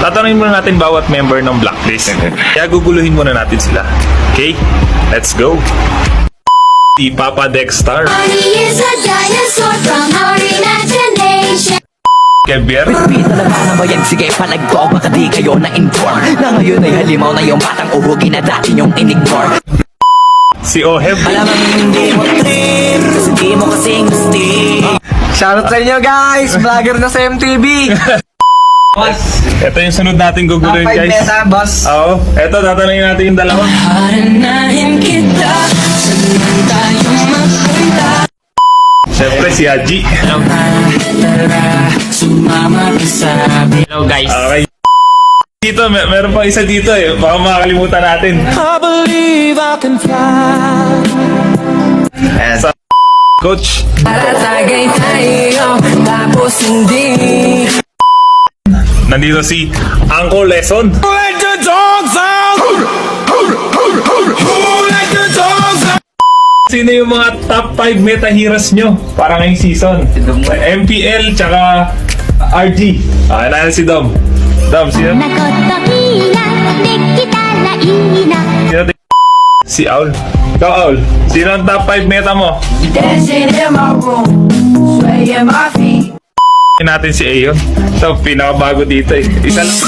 tatanungin muna natin bawat member ng Blacklist. Kaya guguluhin muna natin sila. Okay? Let's go! Si Papa Dexter. He is a dinosaur from our imagination. Kevier. Pita na ba na bayag? Sige, palagpo, baka di kayo na-inform na ngayon ay halimaw na yung batang uhugin na dati yung in-ignore. Si Oheb. Malamang hindi mo trip, kasi di mo kasing gusti. Shoutout sa inyo guys! Vlogger na sa MTV! Boss! Ito yung sunod natin guguluhin, Top 5 guys. meta, boss! Oo. Ito, tatanungin natin yung dalawa. Haranahin kita, saan tayo magpunta? Siyempre, si Haji. Sumama ka sabi. Hello guys. Okay. Dito, meron pa isa dito eh. Baka makakalimutan natin. I believe I can fly. Ayan. Sa Coach. Para tagay tayo, tapos hindi. Nandito si Uncle Lesson. Let the dogs out! Let the dogs out! Sino yung mga top 5 meta heroes nyo para ngayong season? MPL tsaka RG. Okay, na si Dom. Dom, sino? Sino? Si Aul. Ikaw, Aul. Sino ang top 5 meta mo? Dancing in my room, swaying my feet. Natin si Aeon. Ito, pinakabago dito eh. Isa lang.